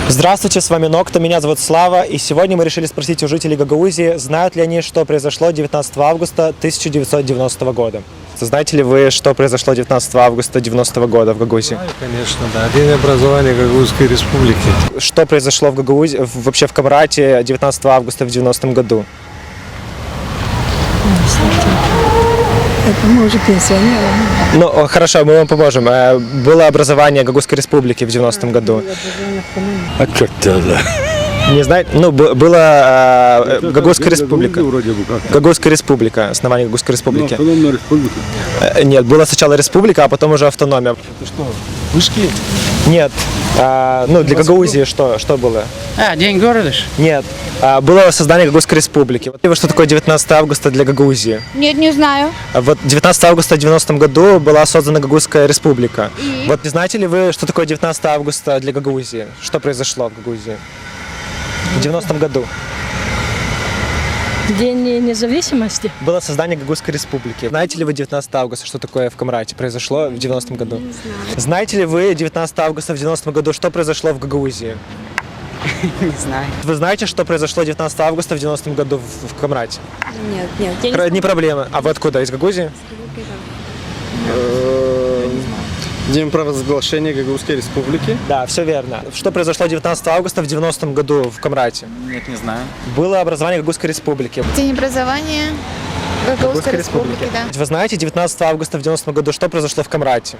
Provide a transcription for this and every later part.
Здравствуйте, с вами Нокта, меня зовут Слава, и сегодня мы решили спросить у жителей Гагаузии, знают ли они, что произошло 19 августа 1990 года. Знаете ли вы, что произошло 19 августа 1990 года в Гагаузии? Знаю, конечно, да. День образования Гагаузской республики. Что произошло в Гагаузии, вообще в Камрате 19 августа в 90-м году? Это мы уже пенсионеры. Ну, хорошо, мы вам поможем. Было образование Гагаузской республики в 90-м году. А черт тебя, да. Не знаете? Ну, была Гагаузская республика. Гагаузская республика, основание Гагаузской республики. Автономная республика. Нет, была сначала республика, а потом уже автономия. Это что, вышки? Нет. Ну, для Гагаузии что было? День города ж? Нет. Было создание Гагаузской республики. Вот что такое 19 августа для Гагаузии? Нет, не знаю. Вот 19 августа в 90-м году была создана Гагаузская республика. И? Вот не знаете ли вы, что такое 19 августа для Гагаузии? Что произошло в Гагаузии в 90-м году? День независимости. Было создание Гагаузской республики. Знаете ли вы 19 августа, что такое в Камрате произошло в 90-м году? Не знаю. Знаете ли вы 19 августа в 90-м году, что произошло в Гагаузии? Не знаю. Вы знаете, что произошло 19 августа в 90-м году в Камрате? Нет, я Не проблема. А вы откуда? Из Гагаузии? День провозглашения Гагаузской республики. Да, все верно. Что произошло 19 августа в 90-м году в Камрате? Нет, не знаю. Было образование Гагаузской республики. День образования Гагаузской республики, да. Вы знаете, 19 августа в 90-м году что произошло в Камрате?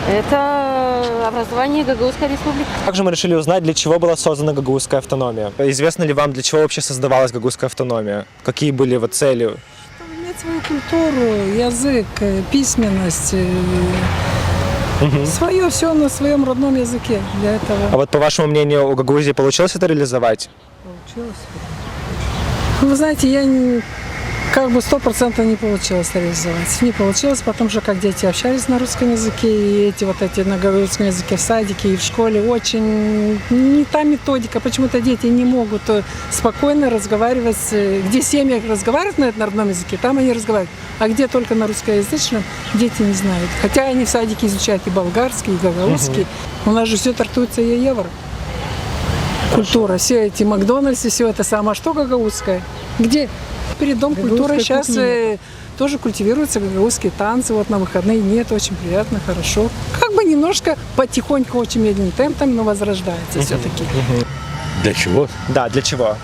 Это образование Гагаузской республики. Также мы решили узнать, для чего была создана Гагаузская автономия. Известно ли вам, для чего вообще создавалась Гагаузская автономия? Какие были вот цели? Иметь свою культуру, язык, письменность. Свое все на своем родном языке. Для этого А вот по вашему мнению, у Гагаузии получилось это реализовать? получилось. Вы знаете, я как бы 100% не получилось реализовать. Не получилось, потому что как дети общались на русском языке, и эти на гагаузском языке в садике и в школе очень не та методика. Почему-то дети не могут спокойно разговаривать. Где семьи разговаривают на родном языке, там они разговаривают. А где только на русскоязычном, дети не знают. Хотя они в садике изучают и болгарский, и гагаузский. У нас же все трактуется и евро. Культура, все эти Макдональдсы, все это самое. А что гагаузское? Где? Перед Дом культуры сейчас тоже культивируются гагаузские танцы. Вот на выходные нет, очень приятно, хорошо. Как бы немножко потихоньку, очень медленным темпом, но возрождается все-таки. Для чего? Да, для чего?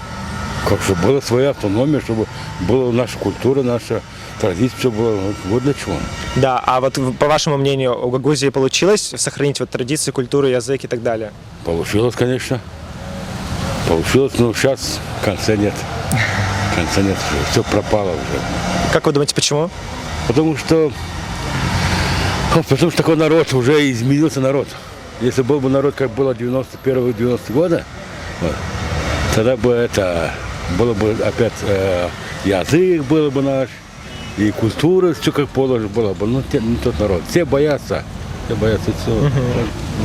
Как же была своя автономия, чтобы была наша культура, наша традиция, все было. Вот для чего. Да, а вот по вашему мнению, у Гагаузии получилось сохранить вот традиции, культуру, язык и так далее? Получилось, конечно. Получилось, но сейчас конца нет. Конца нет, все пропало уже. Как вы думаете, почему? Потому что такой народ, уже изменился народ. Если был бы народ, как было 91-90 года, вот, тогда бы это было бы опять язык был бы наш, и культура, все как положено было бы. Но не тот народ. Все боятся всего.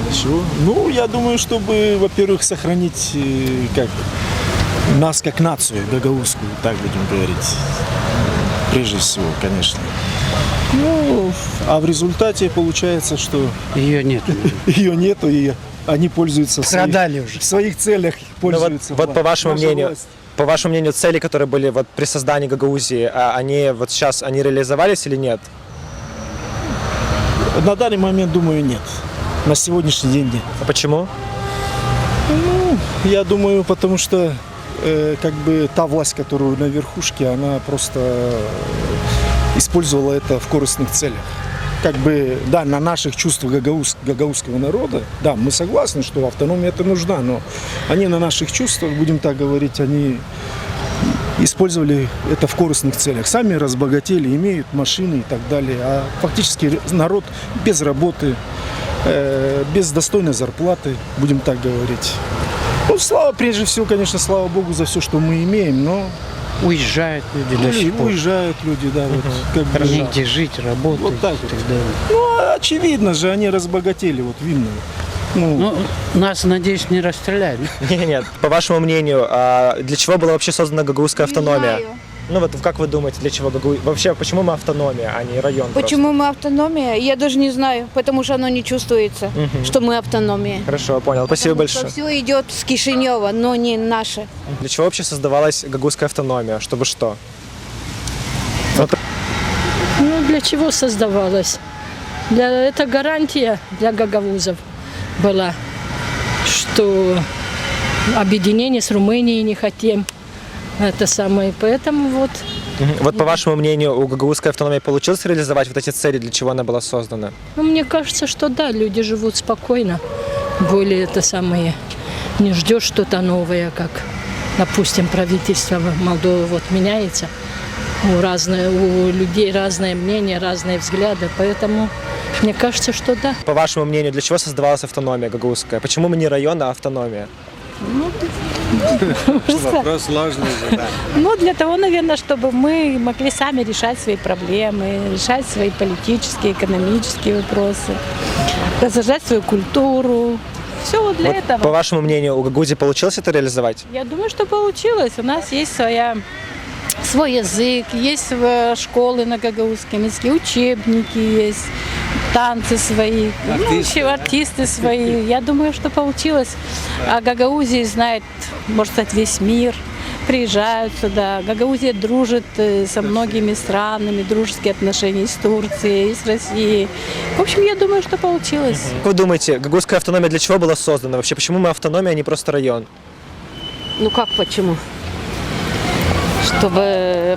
Хорошо. Ну, я думаю, чтобы, во-первых, сохранить нас как нацию гагаузскую, так будем говорить. Прежде всего, конечно. Ну, а в результате получается, что Ее нет. ее нету, и они пользуются Продали уже. в своих целях Ну, пользуются. вот по вашему Наша мнению, власть. по вашему мнению, цели, которые были вот при создании Гагаузии, они вот сейчас они реализовались или нет? На данный момент, думаю, нет. На сегодняшний день нет. А почему? Я думаю, потому что как бы та власть, которая на верхушке, она просто использовала это в корыстных целях. Как бы, да, на наших чувствах гагаузского народа, да, мы согласны, что автономия это нужна, но они на наших чувствах, будем так говорить, они использовали это в корыстных целях. Сами разбогатели, имеют машины и так далее, а фактически народ без работы, без достойной зарплаты, будем так говорить. Ну, прежде всего, конечно, слава Богу за все, что мы имеем, но Уезжают люди до сих пор. уезжают люди, да, вот, как бы, Негде жить, работать Вот так и вот. так далее. Ну, очевидно же, они разбогатели, вот видно. Ну, нас, надеюсь, не расстреляли. Нет, по вашему мнению, для чего была вообще создана Гагаузская автономия? Ну вот как вы думаете, для чего вообще, почему мы автономия, а не район? Почему мы автономия? Я даже не знаю, потому что оно не чувствуется, что мы автономия. Просто? Хорошо, понял. Спасибо большое. Все идет с Кишинева, но не наше. Для чего вообще создавалась гагаузская автономия? Чтобы что? Ну, для чего создавалось? Это гарантия для гагаузов была, что объединение с Румынией не хотим. Это самое, поэтому вот. Вот по вашему мнению, у гагаузской автономии получилось реализовать вот эти цели, для чего она была создана? Ну, мне кажется, что да, люди живут спокойно. Более это самое, не ждешь что-то новое, как, допустим, правительство Молдовы вот меняется. У людей разное мнение, разные взгляды, поэтому мне кажется, что да. По вашему мнению, для чего создавалась автономия гагаузская? Почему мы не район, а автономия? Вопрос сложный. Ну, для того, наверное, чтобы мы могли сами решать свои проблемы, решать свои политические, экономические вопросы, разжать свою культуру. Все вот для этого. По вашему мнению, у Гагаузии получилось это реализовать? Я думаю, что получилось. У нас есть свой язык, есть школы на гагаузском языке, учебники есть, танцы свои, артисты свои. Я думаю, что получилось. А Гагаузии знает, можно сказать, весь мир. Приезжают сюда. Гагаузия дружит со многими странами, дружеские отношения и с Турцией, и с Россией. В общем, я думаю, что получилось. Как вы думаете, гагаузская автономия для чего была создана? Вообще, почему мы автономия, а не просто район? Ну как почему?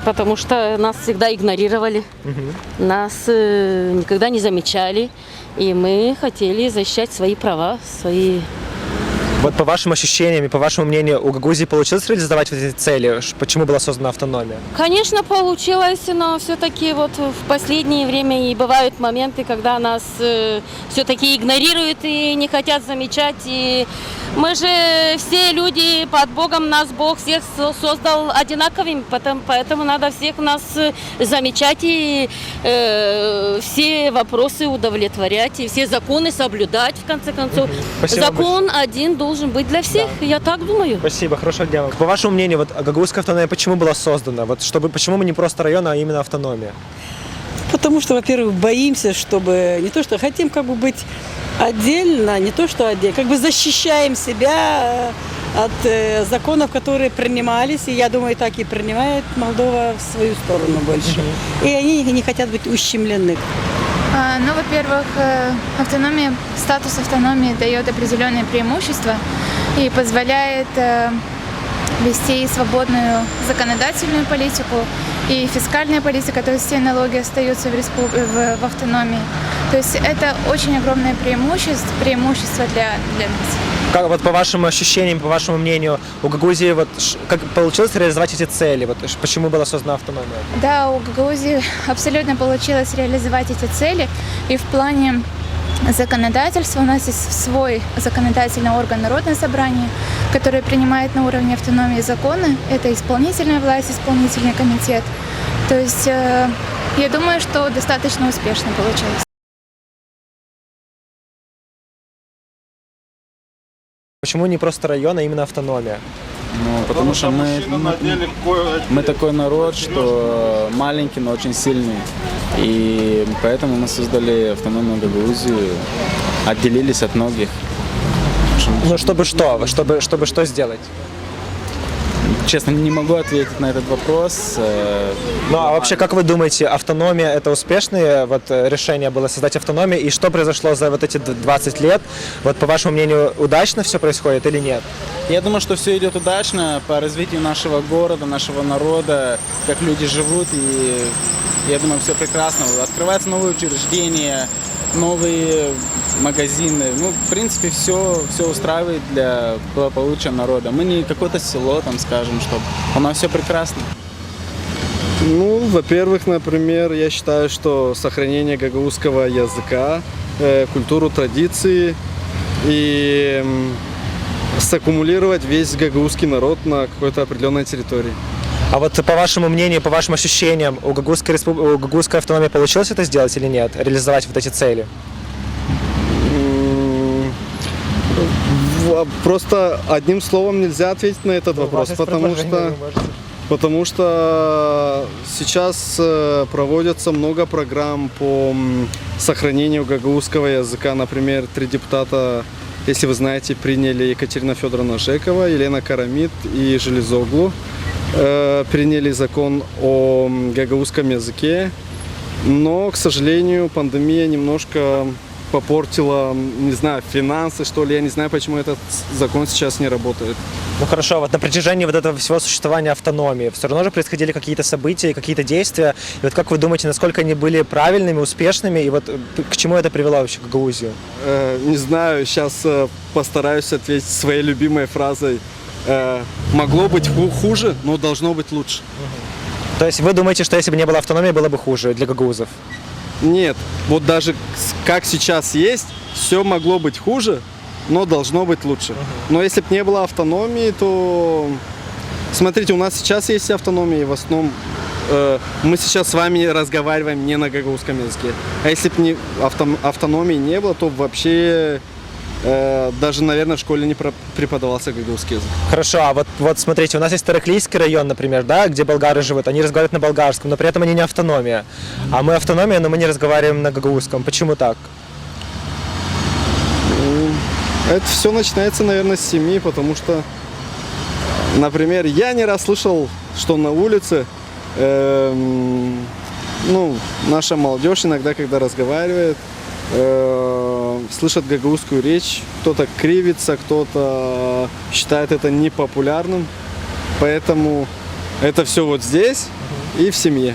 Потому что нас всегда игнорировали, нас никогда не замечали, и мы хотели защищать свои права, свои... Вот по вашим ощущениям и по вашему мнению, у Гагаузии получилось реализовать вот эти цели? Почему была создана автономия? Конечно, получилось, но все-таки вот в последнее время и бывают моменты, когда нас все-таки игнорируют и не хотят замечать. И мы же все люди под Богом, нас Бог всех создал одинаковыми, поэтому надо всех нас замечать и все вопросы удовлетворять, и все законы соблюдать, в конце концов. Спасибо Закон один должен быть для всех, я так думаю. Спасибо, хорошего дня вам. По вашему мнению, вот гагаузская автономия почему была создана? Вот почему мы не просто район, а именно автономия? Потому что, во-первых, боимся, чтобы не то, что хотим быть отдельно, не то, что отдельно, защищаем себя от законов, которые принимались, и я думаю, так и принимает Молдова в свою сторону больше. И они не хотят быть ущемлены. Ну, во-первых, статус автономии дает определенные преимущества и позволяет вести свободную законодательную политику и фискальная политика, то есть все налоги остаются в автономии. То есть это очень огромное преимущество для нас. Как вот по вашим ощущениям, по вашему мнению, у Гагаузии как получилось реализовать эти цели? Почему была создана автономия? Да, у Гагаузии абсолютно получилось реализовать эти цели. И в плане законодательства у нас есть свой законодательный орган Народное собрание, который принимает на уровне автономии законы. Это исполнительная власть, исполнительный комитет. То есть я думаю, что достаточно успешно получилось. Почему не просто район, а именно автономия? Ну, потому что мы такой народ, что маленький, но очень сильный. И поэтому мы создали автономную Гагаузию, отделились от многих. Ну, чтобы что? Чтобы что сделать? Честно, не могу ответить на этот вопрос. Ну, а вообще, как вы думаете, автономия – это успешное решение было создать автономию? И что произошло за эти 20 лет? По вашему мнению, удачно все происходит или нет? Я думаю, что все идет удачно по развитию нашего города, нашего народа, как люди живут. И я думаю, все прекрасно. Открываются новые учреждения, новые магазины. Ну, в принципе, все устраивает для благополучия народа. Мы не какое-то село, скажем, что у нас все прекрасно. Ну, во-первых, например, я считаю, что сохранение гагаузского языка, культуру, традиции и саккумулировать весь гагаузский народ на какой-то определенной территории. А по вашему мнению, по вашим ощущениям, у гагаузской автономии получилось это сделать или нет? Реализовать эти цели? Просто одним словом нельзя ответить на этот вопрос, потому что Потому что сейчас проводятся много программ по сохранению гагаузского языка. Например, 3 депутата, если вы знаете, приняли: Екатерина Федоровна Жекова, Елена Карамид и Железоглу. Приняли закон о гагаузском языке. Но, к сожалению, пандемия немножко попортила, не знаю, финансы, что ли. Я не знаю, почему этот закон сейчас не работает. Ну хорошо, вот на протяжении вот этого всего существования автономии все равно же происходили какие-то события, какие-то действия. И вот как вы думаете, насколько они были правильными, успешными, и вот к чему это привело вообще Гагаузию? Не знаю, сейчас постараюсь ответить своей любимой фразой. Могло быть хуже, но должно быть лучше. То есть вы думаете, что если бы не было автономии, было бы хуже для гагаузов? Нет, вот даже как сейчас есть, все могло быть хуже, но должно быть лучше. Но если бы не было автономии, то... Смотрите, у нас сейчас есть автономия, и в основном мы сейчас с вами разговариваем не на гагаузском языке. А если бы автономии не было, то вообще даже, наверное, в школе не преподавался гагаузский язык. Хорошо, а вот смотрите, у нас есть Тараклийский район, например, да, где болгары живут, они разговаривают на болгарском, но при этом они не автономия. А мы автономия, но мы не разговариваем на гагаузском. Почему так? Это все начинается, наверное, с семьи, потому что, например, я не раз слышал, что на улице наша молодежь иногда, когда разговаривает, слышат гагаузскую речь, кто-то кривится, кто-то считает это непопулярным, поэтому это все вот здесь и в семье.